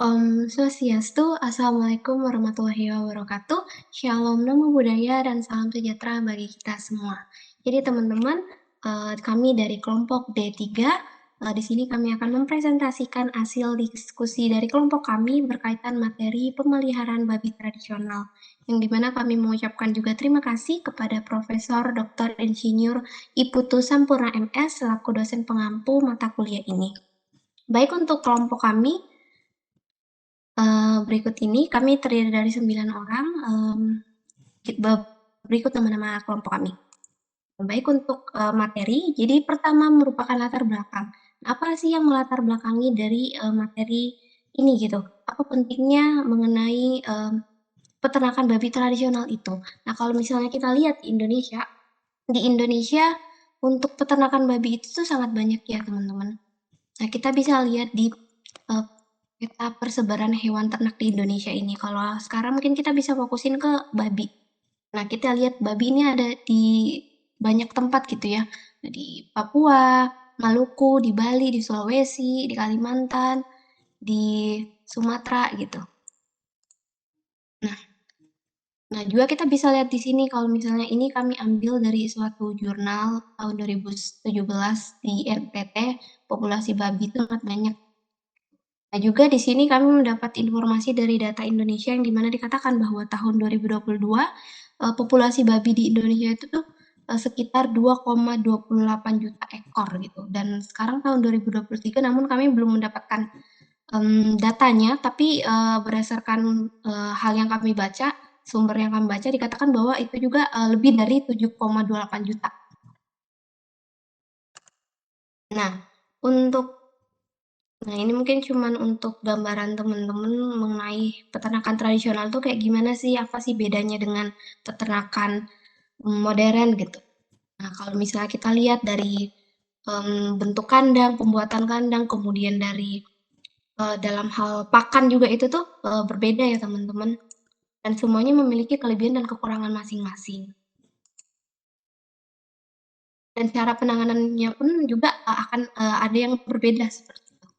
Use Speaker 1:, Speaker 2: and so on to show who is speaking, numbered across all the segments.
Speaker 1: Om Swastiastu, Assalamualaikum warahmatullahi wabarakatuh. Shalom, namo budaya, dan salam sejahtera bagi kita semua. Jadi teman-teman, kami dari kelompok D3, di sini kami akan mempresentasikan hasil diskusi dari kelompok kami berkaitan materi pemeliharaan babi tradisional, yang dimana kami mengucapkan juga terima kasih kepada Profesor Dr. Insinyur Iputu Sampurna MS selaku dosen pengampu mata kuliah ini. Baik untuk kelompok kami, berikut ini kami terdiri dari 9 orang. Berikut nama-nama kelompok kami. Baik untuk materi, jadi pertama merupakan latar belakang. Apa sih yang melatar belakangi dari materi ini gitu? Apa pentingnya mengenai peternakan babi tradisional itu? Nah, kalau misalnya kita lihat di Indonesia untuk peternakan babi itu tuh sangat banyak ya teman-teman. Nah, kita bisa lihat di uh, peta persebaran hewan ternak di Indonesia ini. Kalau sekarang mungkin kita bisa fokusin ke babi. Nah, kita lihat babi ini ada di banyak tempat gitu ya. Di Papua, Maluku, di Bali, di Sulawesi, di Kalimantan, di Sumatera gitu. Nah, juga kita bisa lihat di sini kalau misalnya ini kami ambil dari suatu jurnal tahun 2017 di NPT, populasi babi itu sangat banyak. Nah, juga di sini kami mendapat informasi dari data Indonesia yang dimana dikatakan bahwa tahun 2022 populasi babi di Indonesia itu tuh sekitar 2,28 juta ekor gitu. Dan sekarang tahun 2023 namun kami belum mendapatkan datanya, tapi berdasarkan hal yang kami baca, sumber yang kami baca dikatakan bahwa itu juga lebih dari 7,28 juta. Nah, ini mungkin cuman untuk gambaran teman-teman mengenai peternakan tradisional tuh kayak gimana sih, apa sih bedanya dengan peternakan modern gitu. Nah, kalau misalnya kita lihat dari bentuk kandang, pembuatan kandang, kemudian dari dalam hal pakan juga itu tuh berbeda ya teman-teman. Dan semuanya memiliki kelebihan dan kekurangan masing-masing. Dan cara penanganannya pun juga akan ada yang berbeda seperti itu.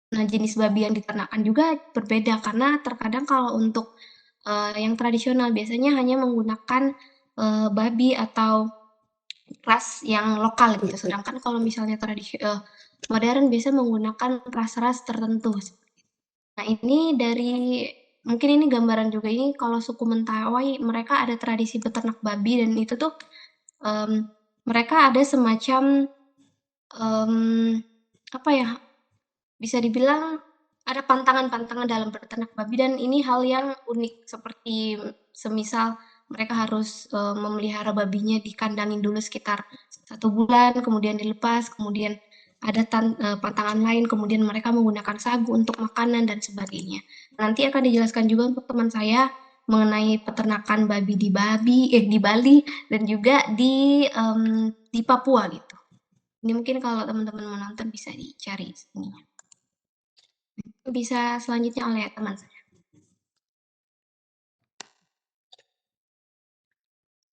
Speaker 1: Nah, jenis babi yang diternakan juga berbeda karena terkadang kalau untuk yang tradisional biasanya hanya menggunakan babi atau ras yang lokal gitu. Sedangkan kalau misalnya modern biasa menggunakan ras-ras tertentu. Nah, ini dari mungkin ini gambaran juga ini kalau suku Mentawai mereka ada tradisi peternak babi dan itu tuh um, mereka ada semacam um, apa ya, bisa dibilang ada pantangan-pantangan dalam peternak babi dan ini hal yang unik seperti semisal mereka harus memelihara babinya dikandangin dulu sekitar 1 bulan, kemudian dilepas, kemudian ada pantangan lain, kemudian mereka menggunakan sagu untuk makanan dan sebagainya. Nanti akan dijelaskan juga untuk teman saya mengenai peternakan babi di Bali dan juga di Papua gitu. Ini mungkin kalau teman-teman menonton bisa dicari ini. Bisa selanjutnya oleh teman saya.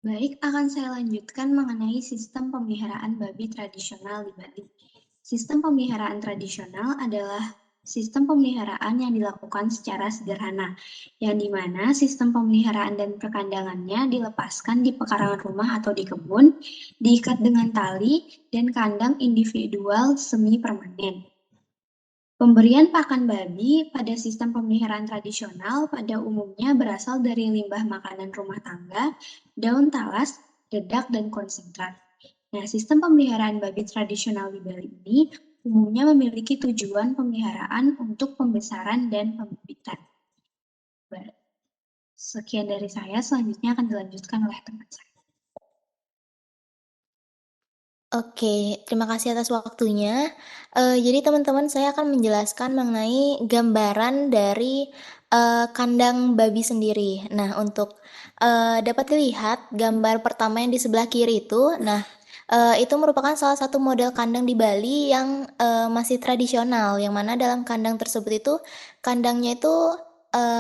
Speaker 2: Baik, akan saya lanjutkan mengenai sistem pemeliharaan babi tradisional di Bali. Sistem pemeliharaan tradisional adalah sistem pemeliharaan yang dilakukan secara sederhana, yang dimana sistem pemeliharaan dan perkandangannya dilepaskan di pekarangan rumah atau di kebun, diikat dengan tali, dan kandang individual semi permanen. Pemberian pakan babi pada sistem pemeliharaan tradisional pada umumnya berasal dari limbah makanan rumah tangga, daun talas, dedak, dan konsentrat. Nah, sistem pemeliharaan babi tradisional di Bali ini umumnya memiliki tujuan pemeliharaan untuk pembesaran dan pembibitan. Sekian dari saya, selanjutnya akan dilanjutkan oleh teman saya.
Speaker 3: Oke, terima kasih atas waktunya. Jadi teman-teman saya akan menjelaskan mengenai gambaran dari, kandang babi sendiri. Nah untuk, dapat dilihat gambar pertama yang di sebelah kiri itu, itu merupakan salah satu model kandang di Bali yang, masih tradisional, yang mana dalam kandang tersebut itu, kandangnya itu,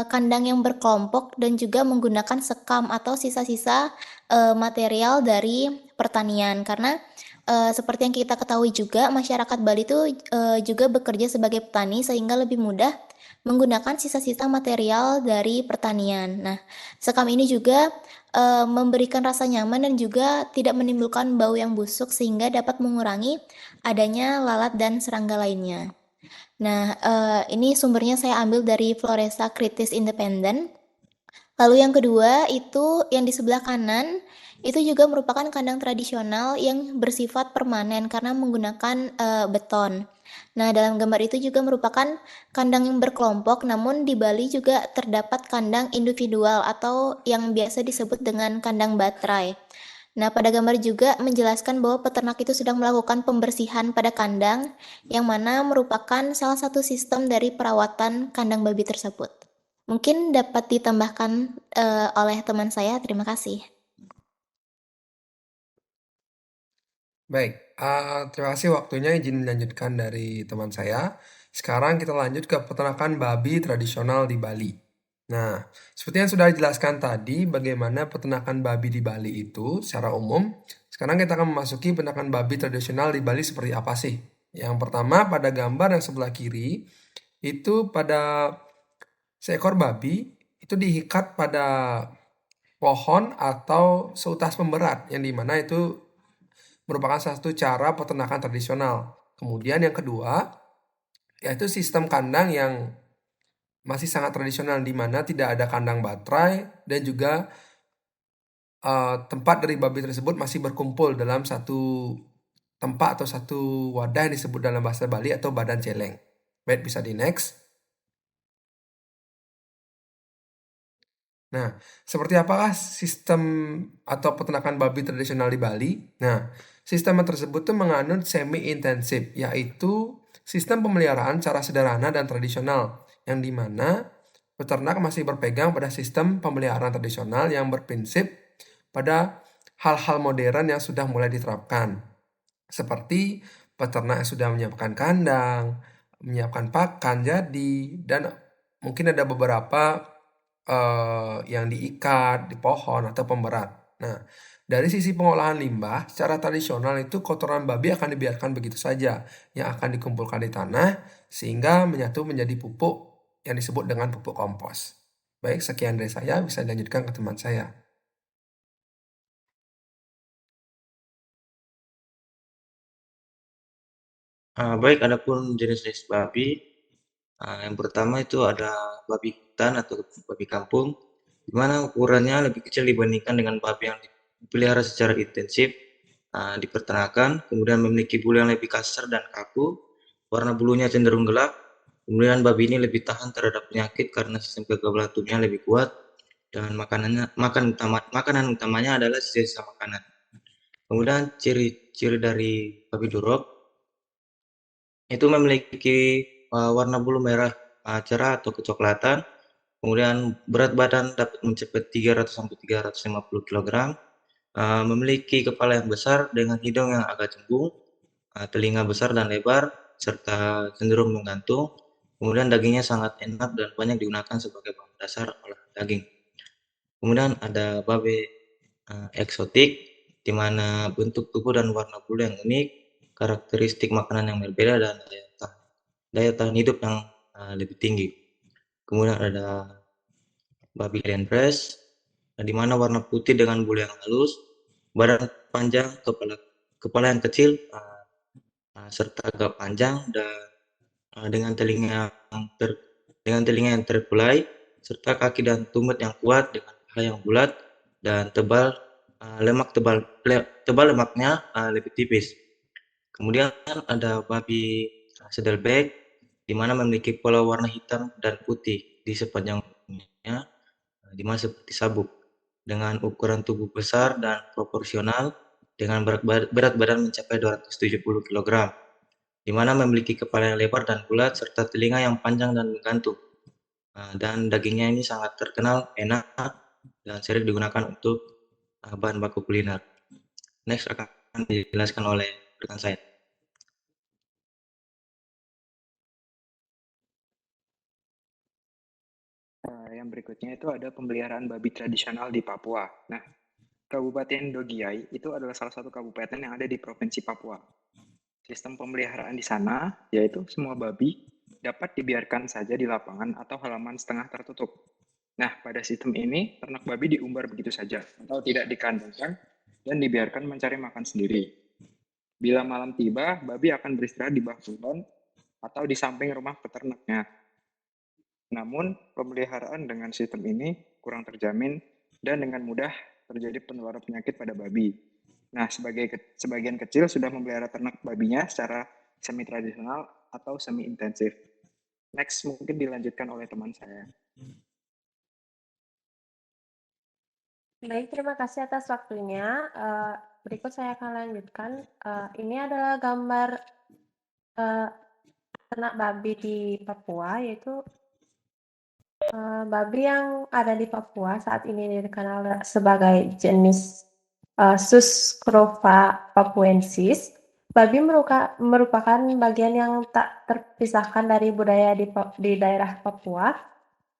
Speaker 3: kandang yang berkelompok dan juga menggunakan sekam atau sisa-sisa, material dari pertanian. Karena Seperti yang kita ketahui juga, masyarakat Bali itu juga bekerja sebagai petani sehingga lebih mudah menggunakan sisa-sisa material dari pertanian. Nah, sekam ini juga memberikan rasa nyaman dan juga tidak menimbulkan bau yang busuk sehingga dapat mengurangi adanya lalat dan serangga lainnya. Nah, ini sumbernya saya ambil dari Floresa Kritis Independen. Lalu yang kedua itu yang di sebelah kanan, itu juga merupakan kandang tradisional yang bersifat permanen karena menggunakan beton. Nah, dalam gambar itu juga merupakan kandang yang berkelompok, namun di Bali juga terdapat kandang individual atau yang biasa disebut dengan kandang batrai. Nah, pada gambar juga menjelaskan bahwa peternak itu sedang melakukan pembersihan pada kandang, yang mana merupakan salah satu sistem dari perawatan kandang babi tersebut. Mungkin dapat ditambahkan oleh teman saya. Terima kasih.
Speaker 4: Baik, terima kasih waktunya izin melanjutkan dari teman saya. Sekarang kita lanjut ke peternakan babi tradisional di Bali. Nah, seperti yang sudah dijelaskan tadi, bagaimana peternakan babi di Bali itu secara umum. Sekarang kita akan memasuki peternakan babi tradisional di Bali seperti apa sih? Yang pertama, pada gambar yang sebelah kiri, itu pada seekor babi itu diikat pada pohon atau seutas pemberat, yang dimana itu merupakan salah satu cara peternakan tradisional. Kemudian yang kedua, yaitu sistem kandang yang masih sangat tradisional, di mana tidak ada kandang baterai dan juga tempat dari babi tersebut masih berkumpul dalam satu tempat atau satu wadah yang disebut dalam bahasa Bali atau badan celeng. Baik, bisa di next. Nah, seperti apakah sistem atau peternakan babi tradisional di Bali? Nah, sistem tersebut tuh menganut semi-intensif, yaitu sistem pemeliharaan secara sederhana dan tradisional, yang dimana peternak masih berpegang pada sistem pemeliharaan tradisional yang berprinsip pada hal-hal modern yang sudah mulai diterapkan, seperti peternak yang sudah menyiapkan kandang, menyiapkan pakan jadi, dan mungkin ada beberapa yang diikat di pohon atau pemberat. Nah, dari sisi pengolahan limbah, secara tradisional itu kotoran babi akan dibiarkan begitu saja, yang akan dikumpulkan di tanah sehingga menyatu menjadi pupuk yang disebut dengan pupuk kompos. Baik, sekian dari saya, bisa dilanjutkan ke teman saya.
Speaker 5: Baik, adapun jenis-jenis babi, yang pertama itu ada babi hutan atau babi kampung, di mana ukurannya lebih kecil dibandingkan dengan babi yang dipelihara secara intensif di peternakan, kemudian memiliki bulu yang lebih kasar dan kaku, warna bulunya cenderung gelap, kemudian babi ini lebih tahan terhadap penyakit karena sistem kekebalan tubuhnya lebih kuat, dan makanan utamanya adalah sisa-sisa makanan. Kemudian ciri-ciri dari babi durok itu memiliki warna bulu merah cerah atau kecoklatan, kemudian berat badan dapat mencapai 300 sampai 350 kg, memiliki kepala yang besar dengan hidung yang agak cembung, telinga besar dan lebar, serta cenderung menggantung. Kemudian dagingnya sangat enak dan banyak digunakan sebagai bahan dasar olahan daging. Kemudian ada babi eksotik, di mana bentuk tubuh dan warna bulu yang unik, karakteristik makanan yang berbeda, dan daya tahan hidup yang lebih tinggi. Kemudian ada babi Landrace, di mana warna putih dengan bulu yang halus, badan panjang, kepala yang kecil, serta agak panjang, dan dengan telinga yang terkulai, serta kaki dan tumit yang kuat dengan paha yang bulat dan tebal, lemaknya lebih tipis. Kemudian ada babi saddleback, di mana memiliki pola warna hitam dan putih di sepanjang tubuhnya, di mana seperti sabuk, dengan ukuran tubuh besar dan proporsional, dengan berat badan mencapai 270 kg, di mana memiliki kepala yang lebar dan bulat, serta telinga yang panjang dan menggantung. Dan dagingnya ini sangat terkenal enak dan sering digunakan untuk bahan baku kuliner. Next akan dijelaskan oleh rekan saya.
Speaker 6: Yang berikutnya itu ada pemeliharaan babi tradisional di Papua. Nah, Kabupaten Dogiai itu adalah salah satu kabupaten yang ada di Provinsi Papua. Sistem pemeliharaan di sana, yaitu semua babi dapat dibiarkan saja di lapangan atau halaman setengah tertutup. Nah, pada sistem ini, ternak babi diumbar begitu saja, atau tidak dikandangkan dan dibiarkan mencari makan sendiri. Bila malam tiba, babi akan beristirahat di bawah pohon atau di samping rumah peternaknya. Namun, pemeliharaan dengan sistem ini kurang terjamin dan dengan mudah terjadi penularan penyakit pada babi. Nah, sebagian kecil sudah memelihara ternak babinya secara semi-tradisional atau semi-intensif. Next, mungkin dilanjutkan oleh teman saya.
Speaker 7: Baik, terima kasih atas waktunya. Berikut saya akan lanjutkan. Ini adalah gambar ternak babi di Papua, yaitu babi yang ada di Papua saat ini dikenal sebagai jenis Sus scrova papuensis. Babi merupakan bagian yang tak terpisahkan dari budaya di daerah Papua,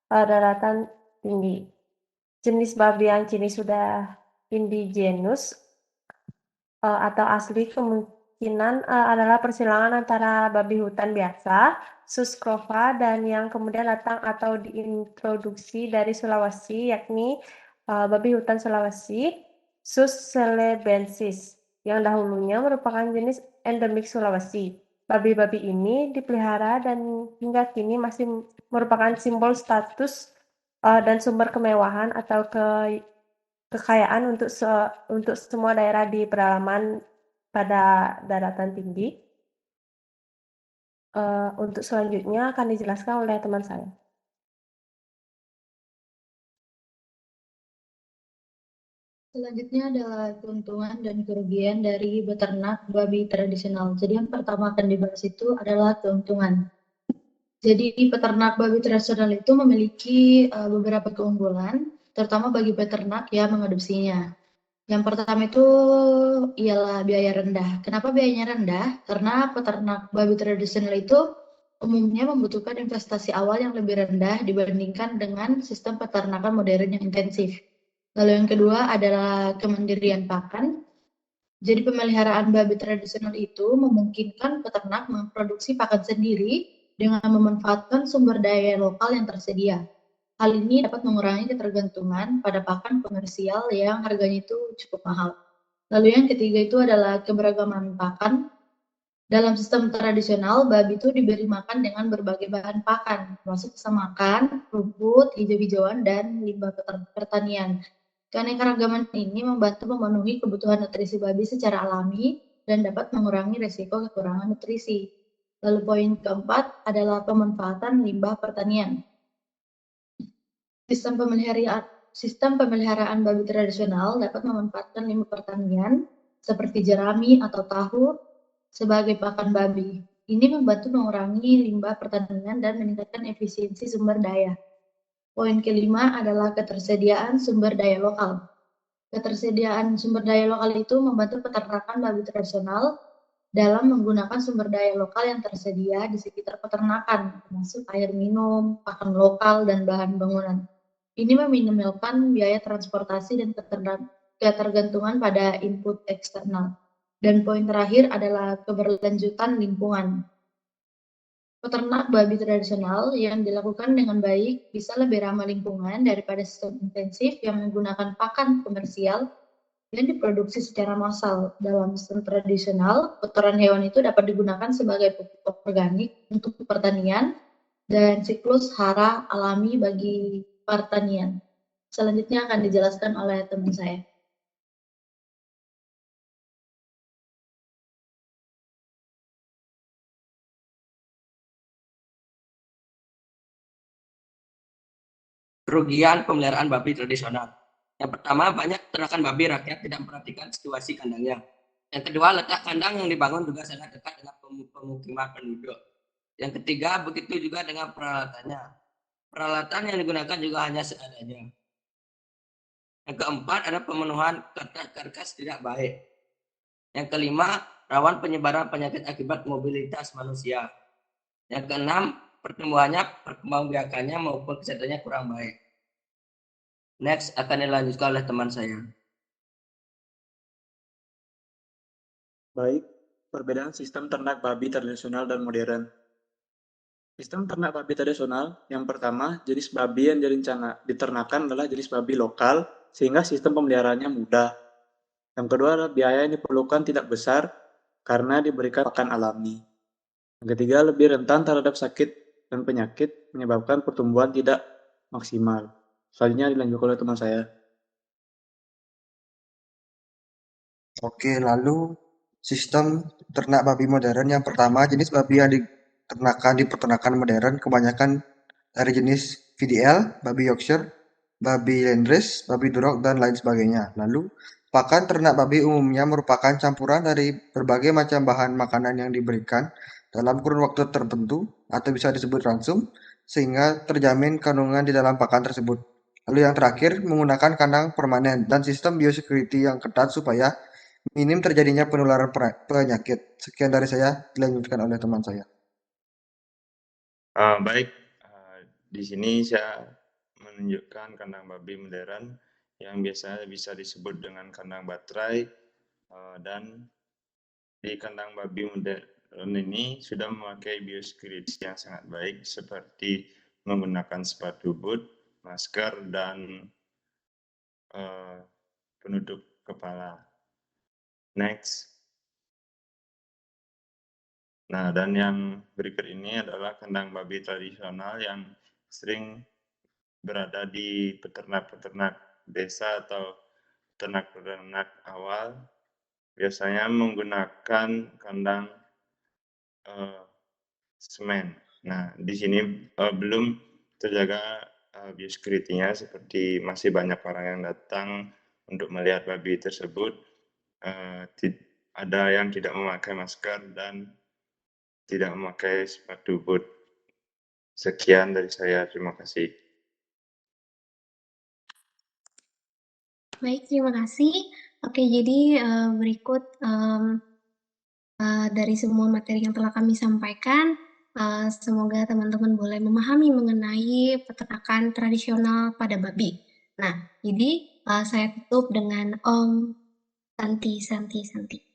Speaker 7: daratan tinggi. Jenis babi yang kini sudah indigenous atau asli kemungkinan adalah persilangan antara babi hutan biasa, Sus scrova, dan yang kemudian datang atau diintroduksi dari Sulawesi, yakni babi hutan Sulawesi, Sus celebensis, yang dahulunya merupakan jenis endemik Sulawesi. Babi-babi ini dipelihara dan hingga kini masih merupakan simbol status dan sumber kemewahan atau kekayaan untuk semua daerah di pedalaman pada daratan tinggi. Untuk selanjutnya akan dijelaskan oleh teman saya.
Speaker 8: Selanjutnya adalah keuntungan dan kerugian dari beternak babi tradisional. Jadi yang pertama akan dibahas itu adalah keuntungan. Jadi peternak babi tradisional itu memiliki beberapa keunggulan, terutama bagi peternak yang mengadopsinya. Yang pertama itu ialah biaya rendah. Kenapa biayanya rendah? Karena peternak babi tradisional itu umumnya membutuhkan investasi awal yang lebih rendah dibandingkan dengan sistem peternakan modern yang intensif. Lalu yang kedua adalah kemandirian pakan. Jadi pemeliharaan babi tradisional itu memungkinkan peternak memproduksi pakan sendiri dengan memanfaatkan sumber daya lokal yang tersedia. Hal ini dapat mengurangi ketergantungan pada pakan komersial yang harganya itu cukup mahal. Lalu yang ketiga itu adalah keberagaman pakan. Dalam sistem tradisional, babi itu diberi makan dengan berbagai bahan pakan, termasuk semakan, rumput, hijau-hijauan, dan limbah pertanian. Keanekaragaman ini membantu memenuhi kebutuhan nutrisi babi secara alami dan dapat mengurangi risiko kekurangan nutrisi. Lalu poin keempat adalah pemanfaatan limbah pertanian. Sistem pemeliharaan babi tradisional dapat memanfaatkan limbah pertanian seperti jerami atau tahu sebagai pakan babi. Ini membantu mengurangi limbah pertanian dan meningkatkan efisiensi sumber daya. Poin kelima adalah ketersediaan sumber daya lokal. Ketersediaan sumber daya lokal itu membantu peternakan babi tradisional dalam menggunakan sumber daya lokal yang tersedia di sekitar peternakan, termasuk air minum, pakan lokal, dan bahan bangunan. Ini meminimalkan biaya transportasi dan ketergantungan pada input eksternal. Dan poin terakhir adalah keberlanjutan lingkungan. Peternak babi tradisional yang dilakukan dengan baik bisa lebih ramah lingkungan daripada sistem intensif yang menggunakan pakan komersial yang diproduksi secara massal. Dalam sistem tradisional, kotoran hewan itu dapat digunakan sebagai pupuk organik untuk pertanian dan siklus hara alami bagi pertanian. Selanjutnya akan dijelaskan oleh teman saya.
Speaker 9: Kerugian pemeliharaan babi tradisional. Yang pertama, banyak peternakan babi rakyat tidak memperhatikan situasi kandangnya. Yang kedua, letak kandang yang dibangun juga sangat dekat dengan pemukiman penduduk. Yang ketiga, begitu juga dengan peralatannya. Peralatan yang digunakan juga hanya seadanya. Yang keempat, ada pemenuhan karkas tidak baik. Yang kelima, rawan penyebaran penyakit akibat mobilitas manusia. Yang keenam, perkembangbiakannya maupun kesehatannya kurang baik. Next akan dilanjutkan oleh teman saya.
Speaker 10: Baik, perbedaan sistem ternak babi tradisional dan modern. Sistem ternak babi tradisional, yang pertama, jenis babi yang diternakan adalah jenis babi lokal, sehingga sistem pemeliharaannya mudah. Yang kedua adalah biaya yang diperlukan tidak besar, karena diberikan pakan alami. Yang ketiga, lebih rentan terhadap sakit dan penyakit, menyebabkan pertumbuhan tidak maksimal. Selanjutnya dilanjutkan oleh teman saya.
Speaker 5: Oke, lalu sistem ternak babi modern yang pertama, jenis babi yang diternakan di peternakan modern kebanyakan dari jenis VDL, babi Yorkshire, babi Landrace, babi Duroc, dan lain sebagainya. Lalu, pakan ternak babi umumnya merupakan campuran dari berbagai macam bahan makanan yang diberikan dalam kurun waktu tertentu atau bisa disebut ransum, sehingga terjamin kandungan di dalam pakan tersebut. Lalu yang terakhir, menggunakan kandang permanen dan sistem biosecurity yang ketat supaya minim terjadinya penularan penyakit. Sekian dari saya, dilanjutkan oleh teman saya.
Speaker 11: Baik, di sini saya menunjukkan kandang babi modern yang biasanya bisa disebut dengan kandang baterai, dan di kandang babi modern ini sudah memakai biosecurity yang sangat baik seperti menggunakan sepatu boot, masker, dan penutup kepala. Next. Nah, dan yang berikut ini adalah kandang babi tradisional yang sering berada di peternak-peternak desa atau peternak-peternak awal, biasanya menggunakan kandang semen. Nah, di sini belum terjaga biosecurity-nya, seperti masih banyak orang yang datang untuk melihat babi tersebut. Ada yang tidak memakai masker dan tidak memakai sepatu boot. Sekian dari saya, terima kasih.
Speaker 1: Baik, terima kasih. Oke, jadi berikut dari semua materi yang telah kami sampaikan, semoga teman-teman boleh memahami mengenai peternakan tradisional pada babi. Nah, jadi saya tutup dengan Om Santi.